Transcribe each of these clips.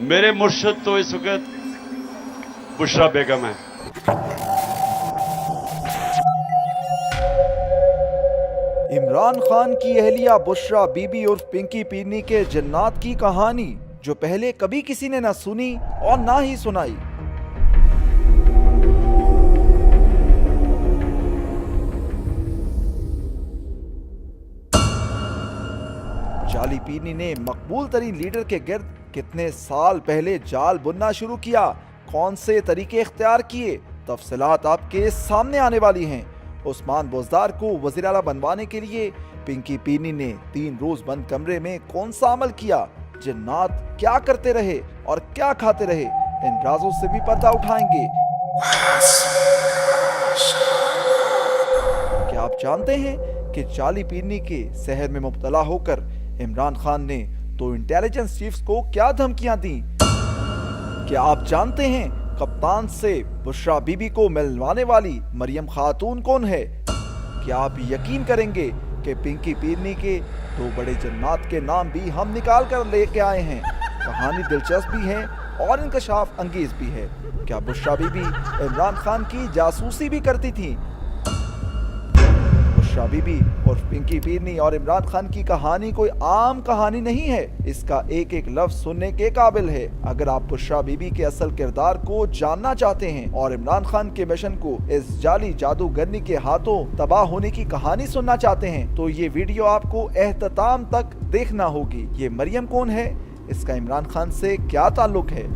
میرے مرشد تو اس وقت بشرا بیگم ہے. عمران خان کی اہلیہ بشرا بی بی عرف پنکی پیرنی کے جنات کی کہانی جو پہلے کبھی کسی نے نہ سنی اور نہ ہی سنائی. جعلی پیرنی نے مقبول ترین لیڈر کے گرد کتنے سال پہلے جال بننا شروع کیا، کون سے طریقے اختیار کیے، تفصیلات آپ کے سامنے آنے والی ہیں. عثمان بزدار کو وزیر اعلیٰ بنوانے کے لیے پنکی پیرنی نے 3 روز بند کمرے میں کون سا عمل کیا، جنات کیا کرتے رہے اور کیا کھاتے رہے، ان رازوں سے بھی پتہ اٹھائیں گے. کیا آپ جانتے ہیں کہ جعلی پیرنی کے سحر میں مبتلا ہو کر عمران خان نے تو انٹیلیجنس چیفز کو کیا دھمکیاں دیں؟ کیا آپ جانتے ہیں کپتان سے بشرا بی بی کو ملوانے والی مریم خاتون کون ہے؟ کیا آپ یقین کریں گے کہ پنکی پیرنی کے 2 بڑے جنات کے نام بھی ہم نکال کر لے کے آئے ہیں. کہانی دلچسپ بھی ہے اور انکشاف انگیز بھی ہے. کیا بشرا بی بی عمران خان کی جاسوسی بھی کرتی تھی؟ بشرا بی بی اور پنکی پیرنی اور عمران خان کی کہانی کوئی عام کہانی نہیں ہے، اس کا ایک ایک لفظ سننے کے قابل ہے. اگر آپ بشرا بی بی کے اصل کردار کو جاننا چاہتے ہیں اور عمران خان کے مشن کو اس جعلی جادوگرنی کے ہاتھوں تباہ ہونے کی کہانی سننا چاہتے ہیں تو یہ ویڈیو آپ کو اختتام تک دیکھنا ہوگی. یہ مریم کون ہے؟ اس کا عمران خان سے کیا تعلق ہے؟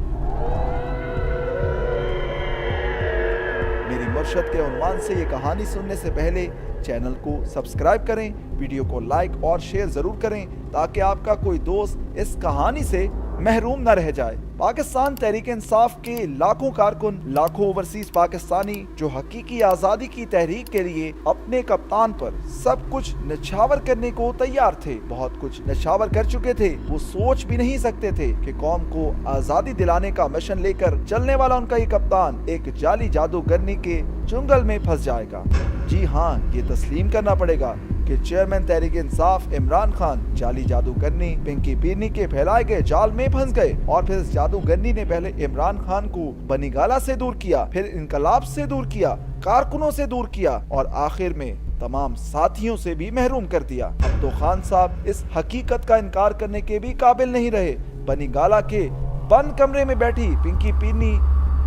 میری مرشد کے عنوان سے یہ کہانی سننے سے پہلے چینل کو سبسکرائب کریں، ویڈیو کو لائک اور شیئر ضرور کریں تاکہ آپ کا کوئی دوست اس کہانی سے محروم نہ رہ جائے. پاکستان تحریک انصاف کے لاکھوں کارکن، لاکھوں اوورسیز پاکستانی جو حقیقی آزادی کی تحریک کے لیے اپنے کپتان پر سب کچھ نچھاور کرنے کو تیار تھے، بہت کچھ نچھاور کر چکے تھے. وہ سوچ بھی نہیں سکتے تھے کہ قوم کو آزادی دلانے کا مشن لے کر چلنے والا ان کا یہ کپتان ایک جعلی جادوگرنی کے چنگل میں پھنس جائے گا. جی ہاں، یہ تسلیم کرنا پڑے گا کہ چیئرمین تحریک انصاف عمران خان جعلی جادوگرنی پنکی پیرنی کے پھیلائے گئے جال میں پھنس گئے، اور پھر اس جادوگرنی نے پہلے عمران خان کو بنی گالہ سے دور کیا، پھر انقلاب سے دور کیا، کارکنوں سے دور کیا اور آخر میں تمام ساتھیوں سے بھی محروم کر دیا. اب تو خان صاحب اس حقیقت کا انکار کرنے کے بھی قابل نہیں رہے. بنی گالہ کے بند کمرے میں بیٹھی پنکی پیرنی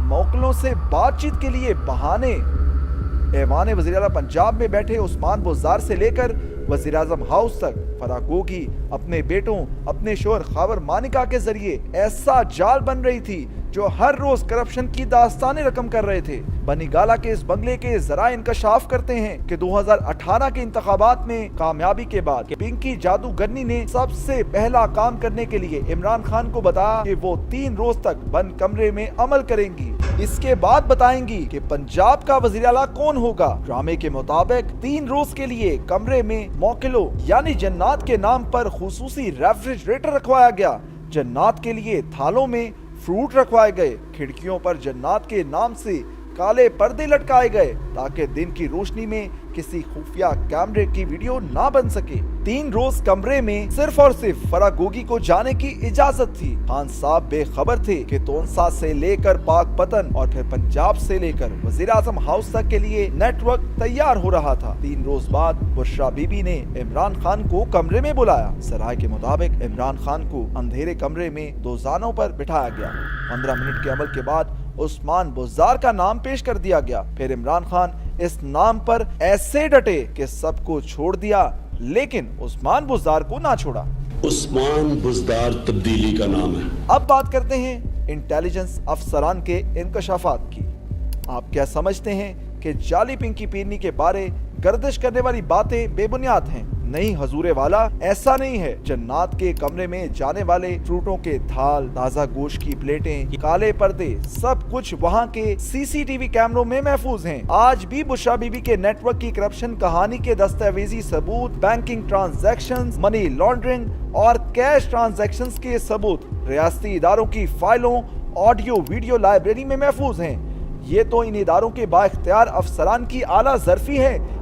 موکلوں سے بات چیت کے لیے بہانے ایوان وزیر اعلیٰ پنجاب میں بیٹھے عثمان بزدار سے لے کر وزیر اعظم ہاؤس تک فراگوگی اپنے بیٹوں، اپنے شوہر خاور مانیکا کے ذریعے ایسا جال بن رہی تھی جو ہر روز کرپشن کی داستانیں رقم کر رہے تھے. بنی گالہ کے اس بنگلے کے ذرائع انکشاف کرتے ہیں کہ 2018 کے انتخابات میں کامیابی کے بعد پنکی جادوگرنی نے سب سے پہلا کام کرنے کے لیے عمران خان کو بتایا کہ وہ 3 روز تک بند کمرے میں عمل کریں گی. اس کے بعد بتائیں گی کہ پنجاب کا وزیر اعلیٰ کون ہوگا. ڈرامے کے مطابق 3 روز کے لیے کمرے میں موکلوں یعنی جنات کے نام پر خصوصی ریفریجریٹر رکھوایا گیا. جنات کے لیے تھالوں میں فروٹ رکھوائے گئے، کھڑکیوں پر جنات کے نام سے کالے پردے لٹکائے گئے تاکہ دن کی روشنی میں کسی خفیہ کیمرے کی ویڈیو نہ بن سکے. 3 روز کمرے میں صرف اور صرف فراگوگی کو جانے کی اجازت تھی. خان صاحب بے خبر تھے کہ تونسا سے لے کر پاک پتن اور پھر پنجاب سے لے کر وزیر اعظم ہاؤس تک کے لیے نیٹ ورک تیار ہو رہا تھا. 3 روز بعد بشرا بی بی نے عمران خان کو کمرے میں بلایا. سرائے کے مطابق عمران خان کو اندھیرے کمرے میں 2 زانوں پر بٹھایا گیا. 15 منٹ کے عمل کے بعد عثمان بزدار کا نام پیش کر دیا گیا. پھر عمران خان اس نام پر ایسے ڈٹے کہ سب کو چھوڑ دیا لیکن عثمان بزدار کو نہ چھوڑا. عثمان بزدار تبدیلی کا نام ہے. اب بات کرتے ہیں انٹیلیجنس افسران کے انکشافات کی. آپ کیا سمجھتے ہیں کہ جعلی پنکی پیرنی کے بارے گردش کرنے والی باتیں بے بنیاد ہیں؟ نہیں حضور والا، ایسا نہیں ہے. جنات کے کمرے میں جانے والے فروٹوں کے تھال، تازہ گوشت کی پلیٹیں، کالے پردے، سب کچھ وہاں کے CCTV کیمروں میں محفوظ ہیں. آج بھی بشرا بی بی کے نیٹ ورک کی کرپشن کہانی کے دستاویزی ثبوت، بینکنگ ٹرانزیکشنز، منی لانڈرنگ اور کیش ٹرانزیکشنز کے ثبوت ریاستی اداروں کی فائلوں، آڈیو ویڈیو لائبریری میں محفوظ ہیں. یہ تو ان اداروں کے با اختیار افسران کی اعلیٰ ظرفی ہے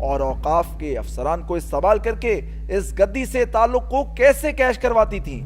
اور اوقاف کے افسران کو استعمال کر کے اس گدی سے تعلق کو کیسے کیش کرواتی تھیں؟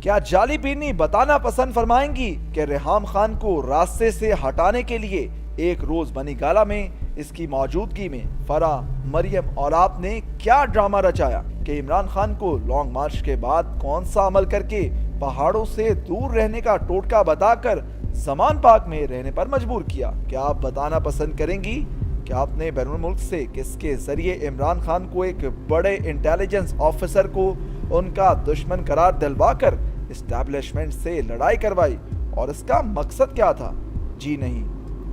کیا جعلی پینی بتانا پسند فرمائیں گی کہ ریحام خان کو راستے سے ہٹانے کے لیے ایک روز بنی گالہ میں اس کی موجودگی میں فرح، مریم اور آپ نے کیا ڈرامہ رچایا کہ عمران خان کو لانگ مارچ کے بعد کون سا عمل کر کے پہاڑوں سے دور رہنے کا ٹوٹکا بتا کر زمان پاک میں رہنے پر مجبور کیا؟ کیا آپ بتانا پسند کریں گی کہ آپ نے بیرون ملک سے کس کے ذریعے عمران خان کو ایک بڑے انٹیلیجنس آفیسر کو ان کا دشمن قرار دلوا کر اسٹیبلشمنٹ سے لڑائی کروائی اور اس کا مقصد کیا تھا؟ جی نہیں،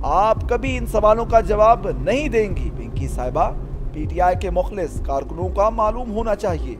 آپ کبھی ان سوالوں کا جواب نہیں دیں گی پنکی صاحبہ۔ پی ٹی آئی کے مخلص کارکنوں کا معلوم ہونا چاہیے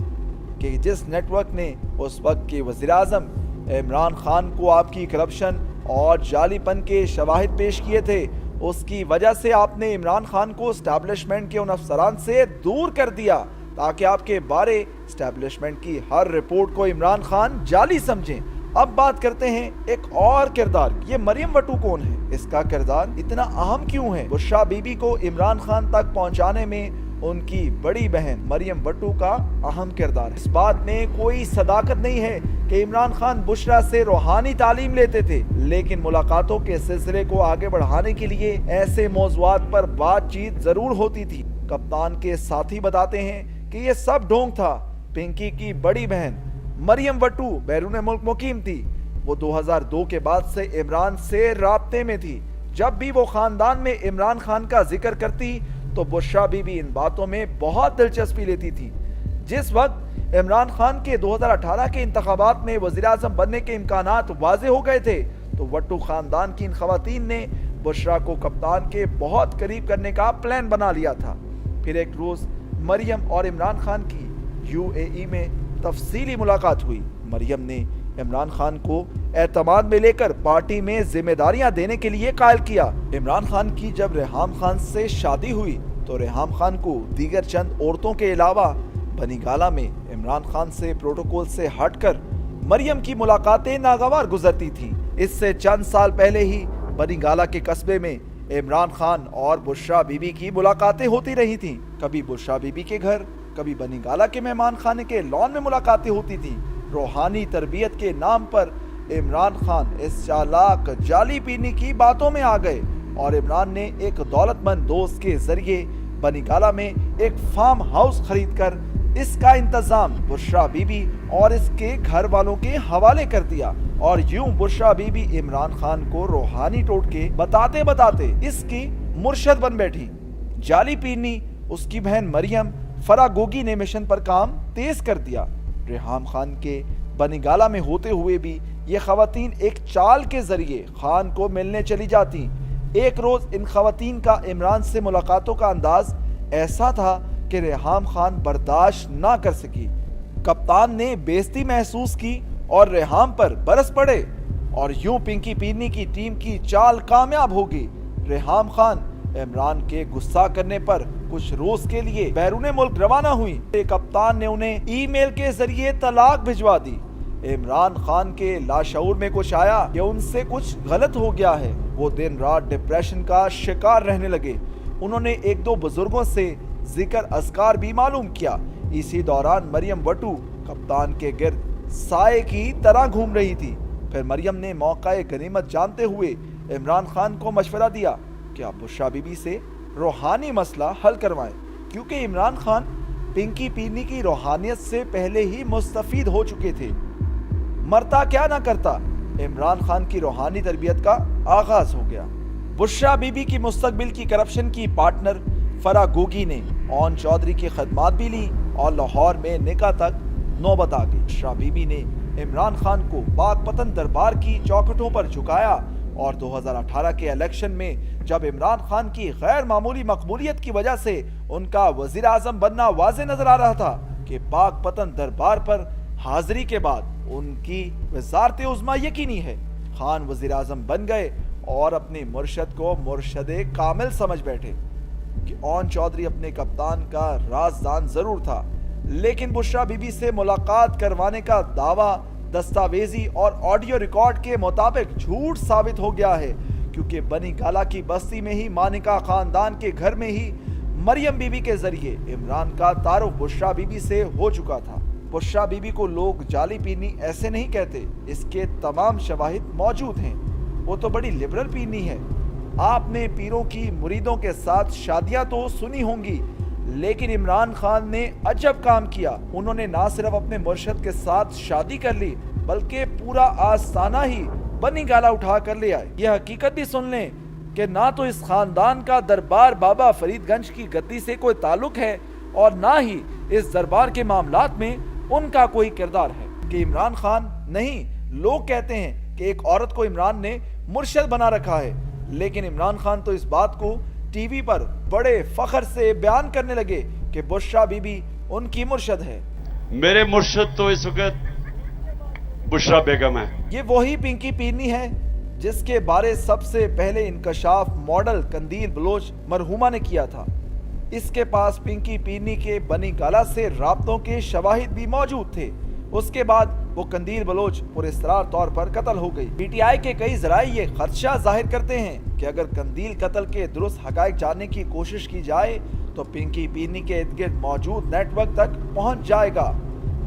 کہ جس نیٹ ورک نے اس وقت کے وزیراعظم عمران خان کو آپ کی کرپشن اور جعلی پن کے شواہد پیش کیے تھے، اس کی وجہ سے آپ نے عمران خان کو اسٹیبلشمنٹ کے ان افسران سے دور کر دیا تاکہ آپ کے بارے اسٹیبلشمنٹ کی ہر رپورٹ کو عمران خان جعلی سمجھیں۔ اب بات کرتے ہیں ایک اور کردار، یہ مریم وٹو کون ہے؟ اس کا کردار اتنا اہم کیوں ہے؟ بشریٰ بی بی کو عمران خان تک پہنچانے میں ان کی بڑی بہن مریم وٹو کا اہم کردار ہے۔ اس بات میں کوئی صداقت نہیں ہے کہ عمران خان بشریٰ سے روحانی تعلیم لیتے تھے، لیکن ملاقاتوں کے سلسلے کو آگے بڑھانے کے لیے ایسے موضوعات پر بات چیت ضرور ہوتی تھی۔ کپتان کے ساتھی بتاتے ہیں کہ یہ سب ڈھونگ تھا۔ پنکی کی بڑی بہن مریم وٹو بیرون ملک مقیم تھی۔ وہ 2002 کے بعد سے عمران سے رابطے میں تھی۔ جب بھی وہ خاندان میں عمران خان کا ذکر کرتی تو بشریٰ بی بی ان باتوں میں بہت دلچسپی لیتی تھی۔ جس وقت عمران خان کے 2018 کے انتخابات میں وزیراعظم بننے کے امکانات واضح ہو گئے تھے تو وٹو خاندان کی ان خواتین نے بشریٰ کو کپتان کے بہت قریب کرنے کا پلان بنا لیا تھا۔ پھر ایک روز مریم اور عمران خان کی UAE میں تفصیلی ملاقات ہوئی۔ مریم نے عمران خان کو اعتماد میں لے کر پارٹی میں ذمہ داریاں دینے کے لیے قائل کیا۔ عمران خان کی جب ریحام خان سے شادی ہوئی تو ریحام خان کو دیگر چند عورتوں کے علاوہ بنی گالہ میں عمران خان سے پروٹوکول سے ہٹ کر مریم کی ملاقاتیں ناگوار گزرتی تھیں۔ اس سے چند سال پہلے ہی بنی گالہ کے قصبے میں عمران خان اور بشریٰ بی بی کی ملاقاتیں ہوتی رہی تھیں۔ کبھی بشریٰ بی بی کے گھر، کبھی بنی گالہ کے مہمان خانے کے لان میں ملاقاتیں ہوتی تھیں۔ روحانی تربیت کے نام پر عمران خان اس چالاک جعلی پینی کی باتوں میں آ گئے اور عمران نے ایک دولت مند دوست کے ذریعے بنی گالہ میں ایک فارم ہاؤس خرید کر اس کا انتظام بشریٰ بی بی اور اس کے گھر والوں کے حوالے کر دیا، اور یوں بشریٰ بی بی عمران خان کو روحانی ٹوٹکے بتاتے بتاتے اس کی مرشد بن بیٹھی۔ جعلی پینی اس کی بہن مریم فرح گوگی نے مشن پر کام تیز کر دیا۔ ریحام خان کے بنی گالہ میں ہوتے ہوئے بھی یہ خواتین ایک چال کے ذریعے خان کو ملنے چلی جاتی۔ ایک روز ان خواتین کا عمران سے ملاقاتوں کا انداز ایسا تھا کہ ریحام خان برداشت نہ کر سکی۔ کپتان نے بےعزتی محسوس کی اور ریحام پر برس پڑے، اور یوں پنکی پینی کی ٹیم کی چال کامیاب ہوگی۔ ریحام خان عمران کے غصہ کرنے پر کچھ روز کے لیے بیرون ملک روانہ ہوئی۔ کپتان نے انہیں ای میل کے ذریعے طلاق بھجوا دی۔ عمران خان کے لاشعور میں کچھ آیا کہ ان سے کچھ غلط ہو گیا ہے۔ وہ دن رات ڈپریشن کا شکار رہنے لگے۔ انہوں نے ایک دو بزرگوں سے ذکر اذکار بھی معلوم کیا۔ اسی دوران مریم وٹو کپتان کے گرد سائے کی طرح گھوم رہی تھی۔ پھر مریم نے موقع غنیمت جانتے ہوئے عمران خان کو مشورہ دیا کہ آپ بشریٰ بی بی سے روحانی مسئلہ حل کروائیں، کیونکہ عمران خان پنکی پینی کی روحانیت سے پہلے ہی مستفید ہو چکے تھے۔ مرتا کیا نہ کرتا، عمران خان کی روحانی تربیت کا آغاز ہو گیا۔ بشریٰ بی بی کی مستقبل کی کرپشن کی پارٹنر فرح گوگی نے اون چودھری کی خدمات بھی لی اور لاہور میں نکاح تک نوبت آ گئی۔ بشریٰ بی بی نے عمران خان کو پاک پتن دربار کی چوکھٹوں پر جھکایا، اور 2018 کے الیکشن میں جب عمران خان کی غیر معمولی مقبولیت کی وجہ سے ان کا وزیر اعظم بننا واضح نظر آ رہا تھا کہ پاک پتن دربار پر حاضری کے بعد ان کی وزارت عظمیٰ یقینی ہے، خان وزیر اعظم بن گئے اور اپنے مرشد کو مرشد کامل سمجھ بیٹھے۔ کہ اون چودھری اپنے کپتان کا رازدان ضرور تھا، لیکن بشریٰ بی بی سے ملاقات کروانے کا دعویٰ دستاویزی اور آڈیو ریکارڈ کے مطابق جھوٹ ثابت ہو گیا ہے، کیونکہ بنی گالہ کی بستی میں ہی مانکا خاندان کے گھر میں ہی مریم بیوی کے ذریعے عمران کا تعارف بشرا بیوی سے ہو چکا تھا۔ بشرا بیوی کو لوگ جعلی پینی ایسے نہیں کہتے، اس کے تمام شواہد موجود ہیں۔ وہ تو بڑی لبرل پینی ہے۔ آپ نے پیروں کی مریدوں کے ساتھ شادیاں تو سنی ہوں گی، لیکن عمران خان نے عجب کام کیا۔ انہوں نے نہ صرف اپنے مرشد کے ساتھ شادی کر لی بلکہ پورا آستانہ ہی بنی گالا اٹھا کر لے آئے۔ یہ حقیقت بھی سن لیں کہ نہ تو اس خاندان کا دربار بابا فرید گنج کی گدی سے کوئی تعلق ہے اور نہ ہی اس دربار کے معاملات میں ان کا کوئی کردار ہے کہ عمران خان نہیں۔ لوگ کہتے ہیں کہ ایک عورت کو عمران نے مرشد بنا رکھا ہے، لیکن عمران خان تو اس بات کو ٹی وی پر بڑے فخر سے بیان کرنے لگے کہ بشرا بی بی ان کی مرشد ہے۔ میرے مرشد تو اس وقت بشرا بیگم ہے۔ یہ وہی پنکی پیرنی ہے جس کے بارے سب سے پہلے انکشاف ماڈل قندیل بلوچ مرحومہ نے کیا تھا۔ اس کے پاس پنکی پیرنی کے بنی گالا سے رابطوں کے شواہد بھی موجود تھے۔ اس کے بعد وہ قندیل بلوچ پر اسرار طور پر قتل ہو گئی۔ پی ٹی آئی کے کئی ذرائع یہ خدشہ ظاہر کرتے ہیں کہ اگر قندیل قتل کے درست حقائق جاننے کی کوشش کی جائے تو پنکی پیرنی کے ارد گرد موجود نیٹ ورک تک پہنچ جائے گا۔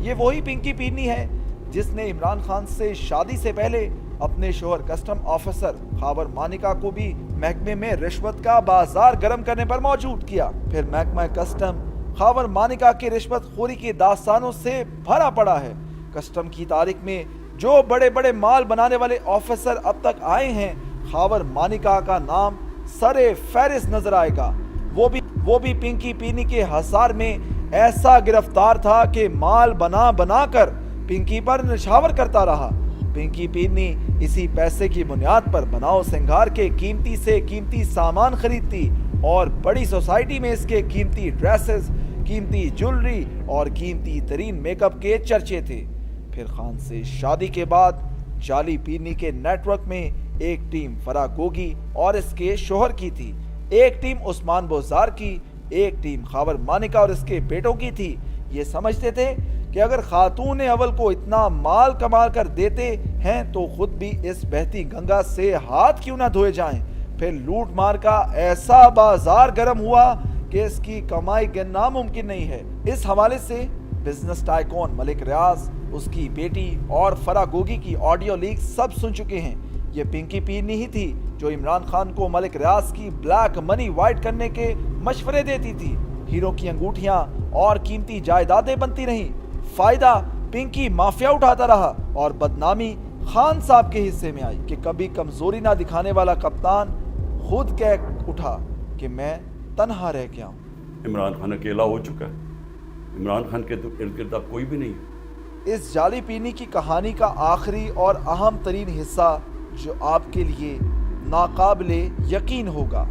یہ وہی پنکی پیرنی ہے جس نے عمران خان سے شادی سے پہلے اپنے شوہر کسٹم آفیسر خاور مانیکا کو بھی محکمے میں رشوت کا بازار گرم کرنے پر موجود کیا۔ پھر محکمہ کسٹم خاور مانیکا کی رشوت خوری کی داستانوں سے بھرا پڑا ہے۔ کسٹم کی تاریخ میں جو بڑے بڑے مال بنانے والے آفیسر اب تک آئے ہیں، خاور مانیکا کا نام سرے فہرست نظر آئے گا۔ وہ بھی پنکی پیرنی کے حصار میں ایسا گرفتار تھا کہ مال بنا بنا کر پنکی پر نشاور کرتا رہا۔ پنکی پیرنی اسی پیسے کی بنیاد پر بناؤ سنگھار کے قیمتی سے قیمتی سامان خریدتی اور بڑی سوسائٹی میں اس کے قیمتی ڈریسز، قیمتی جولری اور قیمتی ترین میک اپ کے چرچے تھے۔ پھر خان سے شادی کے بعد جعلی پیرنی کے نیٹ ورک میں ایک ٹیم فرا گوگی اور اس کے شوہر کی تھی، ایک ٹیم عثمان بوزار کی، ایک ٹیم خاور مانیکا اور اس کے بیٹوں کی تھی۔ یہ سمجھتے تھے کہ اگر خاتون اول کو اتنا مال کما کر دیتے ہیں تو خود بھی اس بہتی گنگا سے ہاتھ کیوں نہ دھوئے جائیں۔ پھر لوٹ مار کا ایسا بازار گرم ہوا کہ اس کی کمائی گننا ممکن نہیں ہے۔ اس حوالے سے بزنس ٹائکون ملک ریاض، اس کی بیٹی اور فرا گوگی کی آڈیو لیک سب سن چکے ہیں۔ یہ پنکی پیرنی ہی تھی جو عمران خان کو ملک ریاض کی بلیک منی وائٹ کرنے کے مشورے دیتی تھی۔ ہیروں کی انگوٹھیاں اور قیمتی جائیدادیں بنتی رہیں، فائدہ پنکی مافیا اٹھاتا رہا اور بدنامی خان صاحب کے حصے میں آئی کہ کبھی کمزوری نہ دکھانے والا کپتان خود کہہ اٹھا کہ میں تنہا رہ گیا ہوں۔ عمران خان اکیلا ہو چکا ہے، عمران خان کے ارد گرد اب کوئی بھی نہیں ہے۔ اس جعلی پیرنی کی کہانی کا آخری اور اہم ترین حصہ جو آپ کے لیے ناقابل یقین ہوگا۔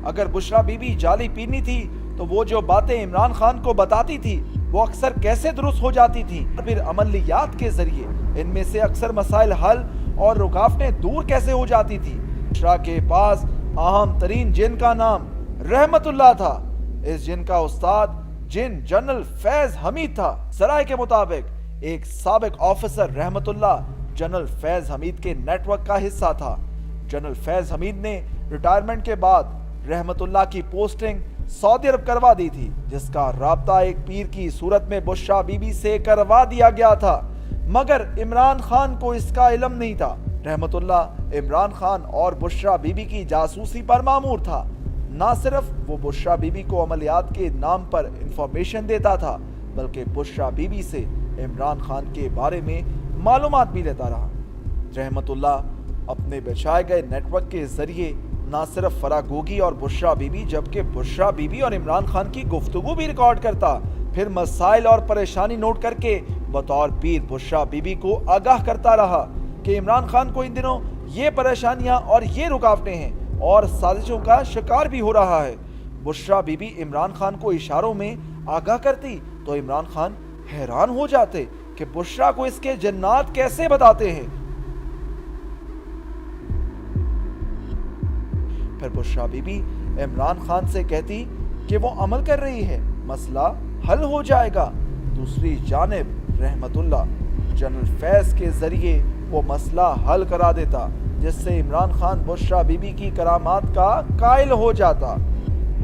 اگر بشرا بی بی جعلی پیرنی تھی تو وہ جو باتیں عمران خان کو بتاتی تھی وہ اکثر کیسے درست ہو جاتی تھیں؟ پھر عملیات کے ذریعے ان میں سے اکثر مسائل حل اور رکاوٹیں دور کیسے ہو جاتی تھی؟ بشرا کے پاس اہم ترین جن کا نام رحمت اللہ تھا۔ اس جن کا استاد جن جنرل فیض حمید تھا۔ ذرائع کے مطابق ایک سابق آفیسر رحمت اللہ جنرل فیض حمید کے نیٹ ورک کا حصہ تھا۔ جنرل فیض حمید نے ریٹائرمنٹ کے بعد رحمت اللہ کی پوسٹنگ سعودی عرب کروا دی تھی، جس کا رابطہ ایک پیر کی صورت میں بشرا بی بی سے کروا دیا گیا تھا، مگر عمران خان کو اس کا علم نہیں تھا۔ رحمت اللہ عمران خان اور بشرا بی بی کی جاسوسی پر مامور تھا۔ نہ صرف وہ بشرا بی بی کو عملیات کے نام پر انفارمیشن دیتا تھا بلکہ بشرا بی بی سے عمران خان کے بارے میں معلومات بھی لیتا رہا۔ رحمت اللہ اپنے بچھائے گئے نیٹ ورک کے ذریعے نہ صرف فرا گوگی اور بشرا بی بی جبکہ بشرا بی بی اور عمران خان کی گفتگو بھی ریکارڈ کرتا، پھر مسائل اور پریشانی نوٹ کر کے بطور پیر بشرا بی بی کو آگاہ کرتا رہا کہ عمران خان کو ان دنوں یہ پریشانیاں اور یہ رکاوٹیں ہیں اور سازشوں کا شکار بھی ہو رہا ہے۔ بشرا بی بی عمران خان کو اشاروں میں آگاہ کرتی تو عمران خان حیران ہو جاتے کہ بشرا کو اس کے جنات کیسے بتاتے ہیں۔ پھر بشرا بی بی عمران خان سے کہتی کہ وہ عمل کر رہی ہے، مسئلہ حل ہو جائے گا۔ دوسری جانب رحمت اللہ جنرل فیض کے ذریعے وہ مسئلہ حل کرا دیتا، جس سے عمران خان بشرا بی بی کی کرامات کا قائل ہو جاتا۔